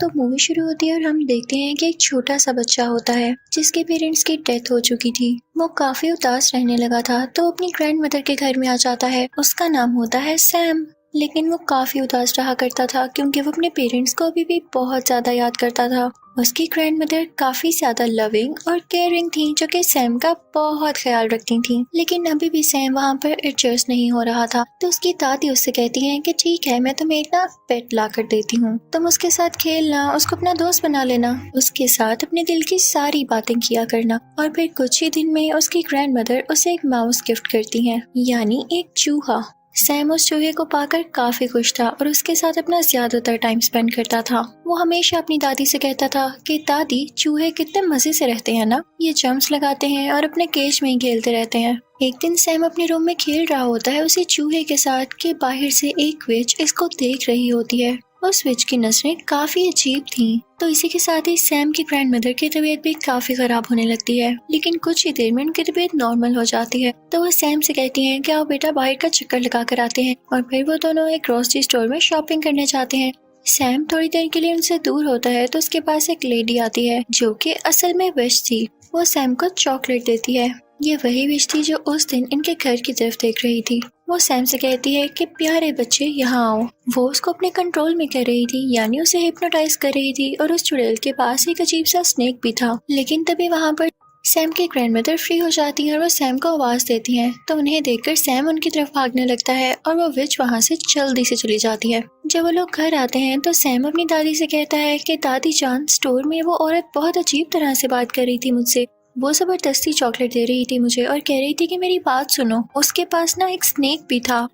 तो मूवी शुरू होती है और हम देखते हैं कि एक छोटा सा बच्चा होता है जिसके पेरेंट्स की डेथ हो चुकी थी। वो काफी उदास रहने लगा था तो अपनी ग्रैंड मदर के घर में आ जाता है। उसका नाम होता है सैम। लेकिन वो काफी उदास रहा करता था क्योंकि वो अपने पेरेंट्स को अभी भी बहुत ज्यादा याद करता था। उसकी ग्रैंड मदर काफी ज्यादा लविंग और केयरिंग थी जो कि सैम का बहुत ख्याल रखती थी। लेकिन अभी भी सैम वहाँ पर एडजस्ट नहीं हो रहा था तो उसकी दादी उससे कहती है कि ठीक है, मैं तुम्हें एक ना पेट ला कर देती हूँ, तुम उसके साथ खेलना, उसको अपना दोस्त बना लेना, उसके साथ अपने दिल की सारी बातें किया करना। और फिर कुछ ही दिन में उसकी ग्रैंड मदर उसे एक माउस गिफ्ट करती है, यानी एक चूहा। सैम उस चूहे को पाकर काफी खुश था और उसके साथ अपना ज्यादातर टाइम स्पेंड करता था। वो हमेशा अपनी दादी से कहता था कि दादी, चूहे कितने मजे से रहते हैं ना, ये जंप्स लगाते हैं और अपने केज में ही खेलते रहते हैं। एक दिन सैम अपने रूम में खेल रहा होता है उसी चूहे के साथ कि बाहर से एक विच इसको देख रही होती है। उस विच की नजरें काफी अजीब थीं। तो इसी के साथ ही सैम की ग्रैंड मदर की तबीयत भी काफी खराब होने लगती है। लेकिन कुछ ही देर में उनकी तबीयत नॉर्मल हो जाती है। तो वो सैम से कहती हैं कि आओ बेटा, बाहर का चक्कर लगा कर आते हैं। और फिर वो दोनों एक ग्रोसरी स्टोर में शॉपिंग करने जाते हैं। सैम थोड़ी देर के लिए उनसे दूर होता है तो उसके पास एक लेडी आती है जो कि असल में विश थी। वो सैम को चॉकलेट देती है। ये वही विश थी जो उस दिन इनके घर की तरफ देख रही थी। वो सैम से कहती है कि प्यारे बच्चे यहाँ आओ। वो उसको अपने कंट्रोल में कर रही थी, यानी उसे हिप्नोटाइज कर रही थी। और उस चुड़ैल के पास एक अजीब सा स्नेक भी था। लेकिन तभी वहाँ पर सैम की ग्रैंडमदर फ्री हो जाती है और वो सैम को आवाज देती हैं। तो उन्हें देखकर सैम उनकी तरफ भागने लगता है और वो विच वहाँ से जल्दी से चली जाती है। जब वो लोग घर आते हैं तो सैम अपनी दादी से कहता है कि दादी जान, स्टोर में वो औरत बहुत अजीब तरह से बात कर रही थी मुझसे। वो जबरदस्ती चॉकलेट दे रही थी मुझे और कह रही थी कि मेरी बात सुनो, उसके पास ना एक स्नेक भी था।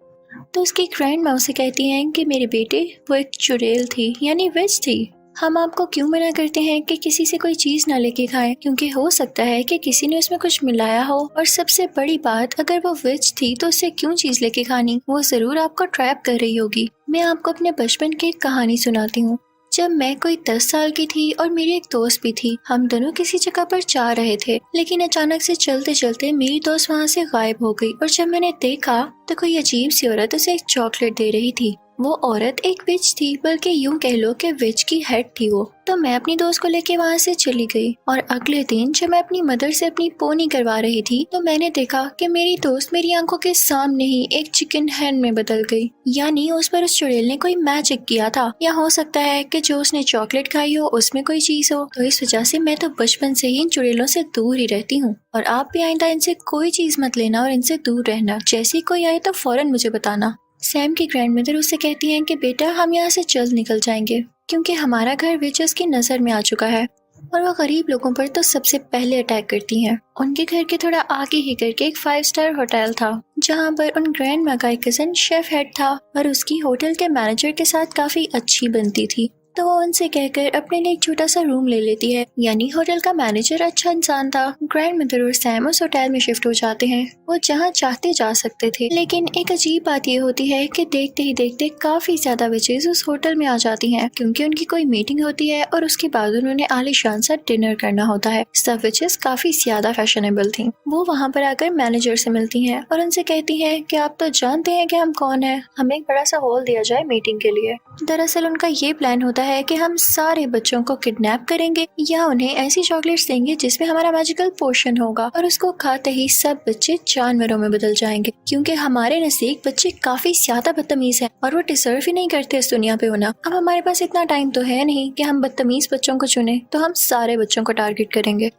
तो उसकी ग्रैंड माँ उसे कहती हैं कि मेरे बेटे, वो एक चुड़ैल थी, यानी विच थी। हम आपको क्यों मना करते हैं कि किसी से कोई चीज ना लेके खाएं, क्योंकि हो सकता है कि किसी ने उसमें कुछ मिलाया हो। और सबसे बड़ी बात, अगर वो विच थी तो उससे क्यों चीज लेके खानी, वो जरूर आपको ट्रैप कर रही होगी। मैं आपको अपने बचपन की एक कहानी सुनाती हूँ। जब मैं कोई 10 साल की थी और मेरी एक दोस्त भी थी, हम दोनों किसी जगह पर जा रहे थे। लेकिन अचानक से चलते चलते मेरी दोस्त वहाँ से गायब हो गई। और जब मैंने देखा तो कोई अजीब सी औरत उसे एक चॉकलेट दे रही थी। वो औरत एक विच थी, बल्कि यूं कह लो कि विच की हेड थी वो। तो मैं अपनी दोस्त को लेके वहाँ से चली गई। और अगले दिन जब मैं अपनी मदर से अपनी पोनी करवा रही थी तो मैंने देखा कि मेरी दोस्त मेरी आंखों के सामने ही एक चिकन हैन में बदल गई। यानी उस पर उस चुड़ैल ने कोई मैजिक किया था, या हो सकता है कि जो उसने चॉकलेट खाई हो उसमें कोई चीज हो। तो इस वजह से मैं तो बचपन से ही इन चुड़ैलों से दूर ही रहती हूँ। और आप भी आइंदा इनसे कोई चीज मत लेना और इनसे दूर रहना। जैसे कोई आए तो फौरन मुझे बताना। सैम की ग्रैंडमदर उससे कहती हैं कि बेटा, हम यहाँ से जल्द निकल जाएंगे क्योंकि हमारा घर विचेस की नजर में आ चुका है और वो गरीब लोगों पर तो सबसे पहले अटैक करती हैं। उनके घर के थोड़ा आगे ही करके एक 5 स्टार होटल था जहाँ पर उन ग्रैंड माँ का एक कजन शेफ हेड था और उसकी होटल के मैनेजर के साथ काफी अच्छी बनती थी। तो वो उनसे कहकर अपने लिए एक छोटा सा रूम ले लेती है। यानी होटल का मैनेजर अच्छा इंसान था। ग्रैंड मदर और सैम उस होटल में शिफ्ट हो जाते हैं। वो जहाँ चाहते जा सकते थे। लेकिन एक अजीब बात ये होती है कि देखते ही देखते काफी ज्यादा विचेस उस होटल में आ जाती हैं क्योंकि उनकी कोई मीटिंग होती है और उसके बाद उन्होंने आलीशान सा डिनर करना होता है। सब विचेस काफी ज्यादा फैशनेबल थी। वो वहाँ पर आकर मैनेजर से मिलती हैं और उनसे कहती हैं कि आप तो जानते हैं कि हम कौन है, हमें एक बड़ा सा हॉल दिया जाए मीटिंग के लिए। दरअसल उनका ये प्लान होता है कि हम सारे बच्चों को किडनैप करेंगे या उन्हें ऐसी चॉकलेट्स देंगे जिसमें हमारा मैजिकल पोशन होगा और उसको खाते ही सब बच्चे जानवरों में बदल जाएंगे क्योंकि हमारे नजदीक बच्चे काफी ज्यादा बदतमीज हैं और वो डिजर्व ही नहीं करते इस दुनिया पे होना। अब हमारे पास इतना टाइम तो है नहीं कि हम बदतमीज बच्चों को चुने, तो हम सारे बच्चों को टारगेट करेंगे।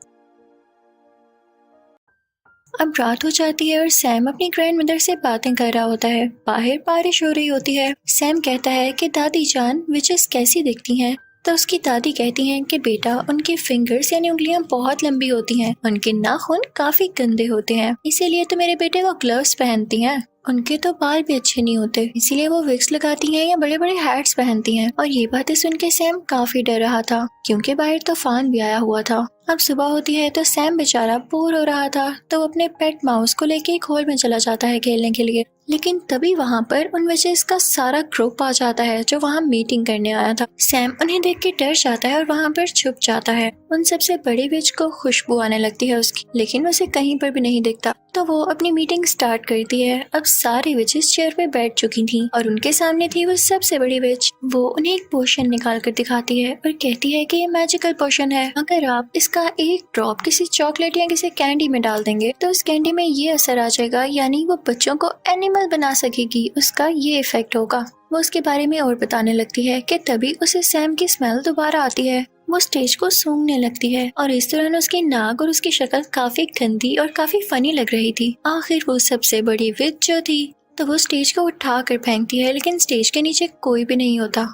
अब रात हो जाती है और सैम अपनी ग्रैंड मदर से बातें कर रहा होता है। बाहर बारिश हो रही होती है। सैम कहता है कि दादी जान, विचेस कैसी दिखती हैं? तो उसकी दादी कहती हैं कि बेटा, उनके फिंगर्स यानी उंगलियां बहुत लंबी होती हैं, उनके नाखून काफी गंदे होते हैं, इसीलिए तो मेरे बेटे वो ग्लव्स पहनती हैं। उनके तो बाल भी अच्छे नहीं होते, इसीलिए वो विग्स लगाती हैं या बड़े बड़े हैट्स पहनती हैं। और ये बातें सुन के सैम काफी डर रहा था क्योंकि बाहर तूफान भी आया हुआ था। अब सुबह होती है तो सैम बेचारा बोर हो रहा था, तो वो अपने पेट माउस को लेके एक हॉल में चला जाता है खेलने के लिए। लेकिन तभी वहाँ पर उन विचेस का सारा ग्रुप आ जाता है जो वहाँ मीटिंग करने आया था। सैम उन्हें देख के डर जाता है और वहाँ पर छुप जाता है। उन सबसे बड़ी विच को खुशबू आने लगती है उसकी, लेकिन उसे कहीं पर भी नहीं दिखता। तो वो अपनी मीटिंग स्टार्ट करती है। अब सारी विचेस चेयर पे बैठ चुकी थी और उनके सामने थी वो सबसे बड़ी विच। वो उन्हें एक पोशन निकाल कर दिखाती है और कहती है कि ये मैजिकल पोशन है। अगर आप इसका एक ड्रॉप किसी चॉकलेट या किसी कैंडी में डाल देंगे तो उस कैंडी में ये असर आ जाएगा, यानी वो बच्चों को एनिमल बना सकेगी, उसका ये इफेक्ट होगा। वो उसके बारे में और बताने लगती है कि तभी उसे सैम की स्मेल दोबारा आती है। वो स्टेज को सूंघने लगती है और इस दौरान उसकी नाक और उसकी शक्ल काफी गंदी और काफी फनी लग रही थी। आखिर वो सबसे बड़ी विच जो थी तो वो स्टेज को उठा कर फेंकती है, लेकिन स्टेज के नीचे कोई भी नहीं होता।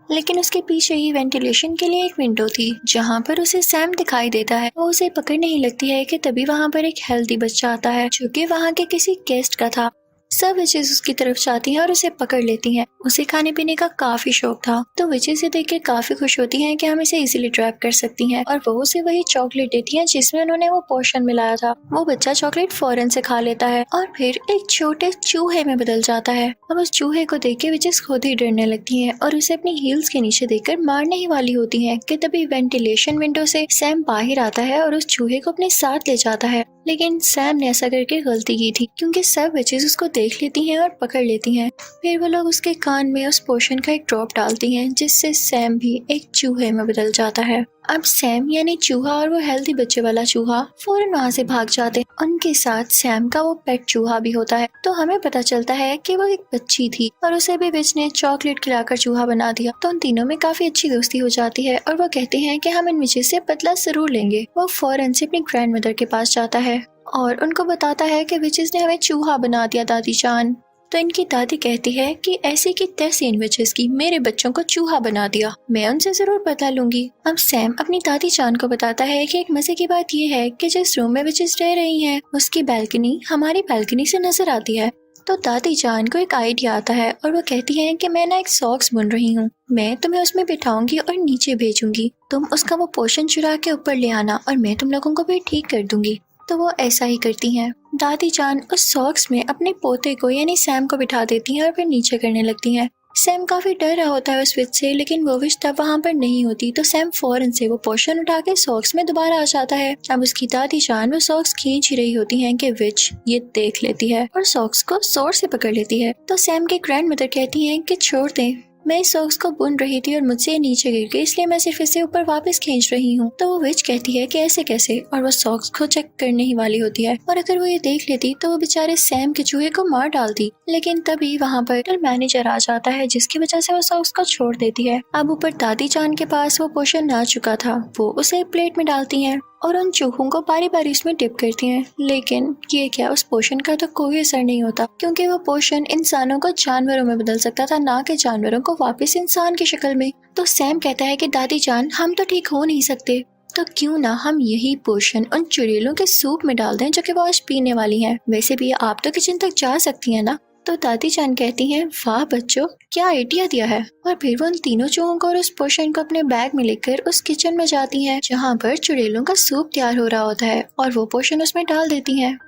लेकिन उसके पीछे ही वेंटिलेशन के लिए एक विंडो थी जहाँ पर उसे सैम दिखाई देता है। वो उसे पकड़ने ही लगती है कि तभी वहाँ पर एक हेल्दी बच्चा आता है जो कि वहाँ के किसी गेस्ट का था। सब विचेस उसकी तरफ जाती हैं और उसे पकड़ लेती हैं। उसे खाने पीने का काफी शौक था, तो विचेस से देख के काफी खुश होती हैं कि हम इसे इजीली ट्रैप कर सकती हैं, और वो उसे वही चॉकलेट देती हैं जिसमें उन्होंने वो पोशन मिलाया था। वो बच्चा चॉकलेट फौरन से खा लेता है और फिर एक छोटे चूहे में बदल जाता है। अब उस चूहे को देख के विचेस खुद ही डरने लगती हैं और उसे अपनी हील्स के नीचे देखकर मारने ही वाली होती हैं कि तभी वेंटिलेशन विंडो से सैम बाहर आता है और उस चूहे को अपने साथ ले जाता है। लेकिन सैम ने ऐसा करके गलती की थी क्योंकि सब विचेस उसको देख लेती हैं और पकड़ लेती हैं। फिर वो लोग उसके कान में उस पोशन का एक ड्रॉप डालती हैं जिससे सैम भी एक चूहे में बदल जाता है। अब सैम यानी चूहा और वो हेल्दी बच्चे वाला चूहा फौरन वहाँ से भाग जाते हैं। उनके साथ सैम का वो पेट चूहा भी होता है। तो हमें पता चलता है कि वो एक बच्ची थी और उसे भी विच ने चॉकलेट खिलाकर चूहा बना दिया। तो उन तीनों में काफी अच्छी दोस्ती हो जाती है और वो कहते हैं कि हम इन विचेस से बदला जरूर लेंगे। वो फौरन से अपनी ग्रैंड मदर के पास जाता है और उनको बताता है कि विचेस ने हमें चूहा बना दिया दादी जान। तो इनकी दादी कहती है कि ऐसी की तैसी इन विचेस की मेरे बच्चों को चूहा बना दिया, मैं उनसे जरूर बदला लूंगी। अब सैम अपनी दादी जान को बताता है कि एक मजे की बात ये है कि जिस रूम में विचेस रह रही हैं उसकी बैल्कनी हमारी बैल्कनी से नजर आती है। तो दादी जान को एक आइडिया आता है और वो कहती है कि मैं ना एक सॉक्स बुन रही हूँ, मैं तुम्हें उसमें बिठाऊंगी और नीचे भेजूंगी, तुम उसका वो पोर्शन चुरा के ऊपर ले आना और मैं तुम लोगों को भी ठीक कर दूंगी। तो वो ऐसा ही करती हैं। दादी जान उस सॉक्स में अपने पोते को यानी सैम को बिठा देती हैं और फिर नीचे करने लगती हैं। सैम काफी डर रहा होता है उस विच से, लेकिन वो विच तब वहाँ पर नहीं होती। तो सैम फौरन से वो पोर्शन उठा के सॉक्स में दोबारा आ जाता है। अब उसकी दादी जान वो सॉक्स खींच ही रही होती हैं कि विच ये देख लेती है और सॉक्स को जोर से पकड़ लेती है। तो सैम के ग्रैंड मदर कहती हैं कि छोड़ दें, मैं इस सॉक्स को बुन रही थी और मुझसे नीचे गिर गई, इसलिए मैं सिर्फ इसे ऊपर वापस खींच रही हूँ। तो वो विच कहती है कि ऐसे कैसे, और वो सॉक्स को चेक करने ही वाली होती है। और अगर वो ये देख लेती तो वो बेचारे सैम के चूहे को मार डालती। लेकिन तभी वहाँ पर मैनेजर आ जाता है जिसकी वजह से वो सॉक्स को छोड़ देती है। अब ऊपर दादी जान के पास वो पोशन आ चुका था, वो उसे प्लेट में डालती है और उन चूहों को बारी बारी उसमें डिप करती हैं। लेकिन ये क्या, उस पोशन का तो कोई असर नहीं होता क्योंकि वो पोशन इंसानों को जानवरों में बदल सकता था, ना कि जानवरों को वापस इंसान की शक्ल में। तो सैम कहता है कि दादी जान हम तो ठीक हो नहीं सकते, तो क्यों ना हम यही पोशन उन चुड़ैलों के सूप में डाल दें जो कि वो आज पीने वाली हैं। वैसे भी आप तो किचन तक जा सकती हैं ना। तो दादी जान कहती हैं वाह बच्चों, क्या आइडिया दिया है। और फिर वो उन तीनों चूहों को और उस पोशन को अपने बैग में लेकर उस किचन में जाती हैं जहाँ पर चुड़ैलों का सूप तैयार हो रहा होता है और वो पोशन उसमें डाल देती हैं।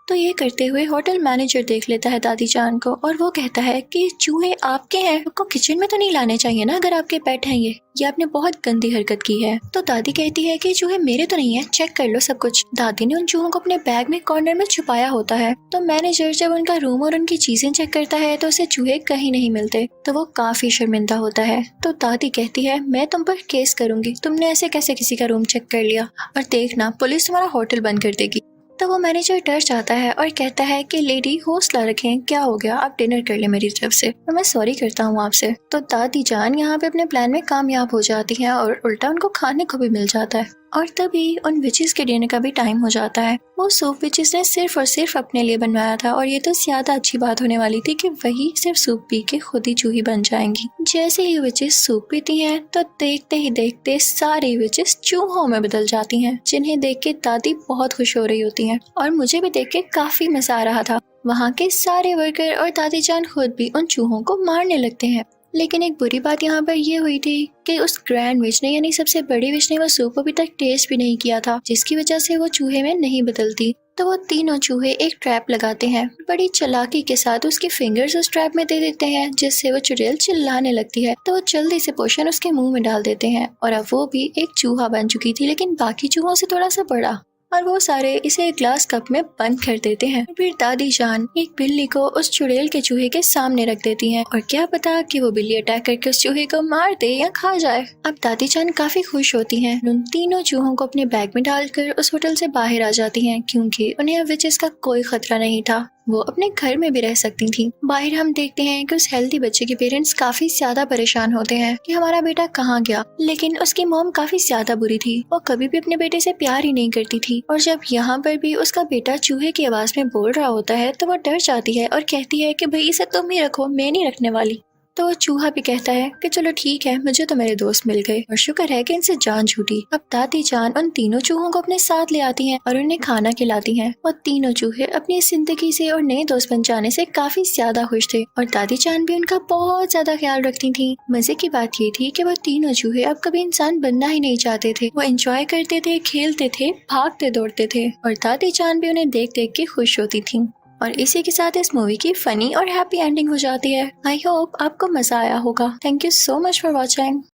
तो ये करते हुए होटल मैनेजर देख लेता है दादी जान को और वो कहता है कि चूहे आपके हैं, आपको किचन में तो नहीं लाने चाहिए ना अगर आपके पेट हैं। ये आपने बहुत गंदी हरकत की है। तो दादी कहती है कि चूहे मेरे तो नहीं है, चेक कर लो सब कुछ। दादी ने उन चूहों को अपने बैग में कॉर्नर में छुपाया होता है। तो मैनेजर जब उनका रूम और उनकी चीजें चेक करता है तो उसे चूहे कहीं नहीं मिलते। तो वो काफी शर्मिंदा होता है। तो दादी कहती है मैं तुम पर केस करूंगी, तुमने ऐसे कैसे किसी का रूम चेक कर लिया, और देखना पुलिस तुम्हारा होटल बंद कर देगी। तो वो मैनेजर डर जाता है और कहता है कि लेडी हौसला रखें, क्या हो गया, आप डिनर कर ले मेरी तरफ से और मैं सॉरी करता हूँ आपसे। तो दादी जान यहाँ पे अपने प्लान में कामयाब हो जाती है और उल्टा उनको खाने को भी मिल जाता है। और तभी उन विचेस के डिनर का भी टाइम हो जाता है। वो सूप विचेस ने सिर्फ और सिर्फ अपने लिए बनवाया था और ये तो ज्यादा अच्छी बात होने वाली थी कि वही सिर्फ सूप पी के खुद ही चूही बन जाएंगी। जैसे ही विचेस सूप पीती हैं तो देखते ही देखते सारी विचेस चूहों में बदल जाती हैं, जिन्हें देख के दादी बहुत खुश हो रही होती हैं और मुझे भी देख के काफी मजा आ रहा था। वहाँ के सारे वर्कर और दादी जान खुद भी उन चूहों को मारने लगते हैं। लेकिन एक बुरी बात यहाँ पर ये हुई थी कि उस ग्रैंड विच ने यानी सबसे बड़ी विच ने वो सूप अभी तक टेस्ट भी नहीं किया था, जिसकी वजह से वो चूहे में नहीं बदलती। तो वो तीनों चूहे एक ट्रैप लगाते हैं, बड़ी चालाकी के साथ उसके फिंगर्स उस ट्रैप में दे देते हैं, जिससे वो चुड़ैल चिल्लाने लगती है। तो वो जल्दी से पोषण उसके मुंह में डाल देते हैं और अब वो भी एक चूहा बन चुकी थी, लेकिन बाकी चूहों से थोड़ा सा बड़ा। और वो सारे इसे एक ग्लास कप में बंद कर देते हैं। फिर दादी जान एक बिल्ली को उस चुड़ैल के चूहे के सामने रख देती हैं और क्या पता कि वो बिल्ली अटैक करके उस चूहे को मार दे या खा जाए। अब दादी जान काफी खुश होती हैं, उन तीनों चूहों को अपने बैग में डालकर उस होटल से बाहर आ जाती हैं, क्योंकि उन्हें अब विचेस का कोई खतरा नहीं था। वो अपने घर में भी रह सकती थी। बाहर हम देखते हैं कि उस हेल्दी बच्चे के पेरेंट्स काफी ज्यादा परेशान होते हैं कि हमारा बेटा कहाँ गया, लेकिन उसकी मॉम काफी ज्यादा बुरी थी। वो कभी भी अपने बेटे से प्यार ही नहीं करती थी और जब यहाँ पर भी उसका बेटा चूहे की आवाज में बोल रहा होता है तो वो डर जाती है और कहती है कि भाई इसे तुम ही रखो, मैं नहीं रखने वाली। तो वो चूहा भी कहता है कि चलो ठीक है, मुझे तो मेरे दोस्त मिल गए और शुक्र है कि इनसे जान छूटी। अब दादी जान उन तीनों चूहों को अपने साथ ले आती हैं और उन्हें खाना खिलाती हैं और तीनों चूहे अपनी जिंदगी से और नए दोस्त बन जाने से काफी ज्यादा खुश थे और दादी जान भी उनका बहुत ज्यादा ख्याल रखती थी। मजे की बात ये थी कि वो तीनों चूहे अब कभी इंसान बनना ही नहीं चाहते थे। वो एंजॉय करते थे, खेलते थे, भागते दौड़ते थे और दादी जान भी उन्हें देख देख के खुश होती थी। और इसी के साथ इस मूवी की फनी और हैप्पी एंडिंग हो जाती है। आई होप आपको मजा आया होगा। Thank you so much for watching.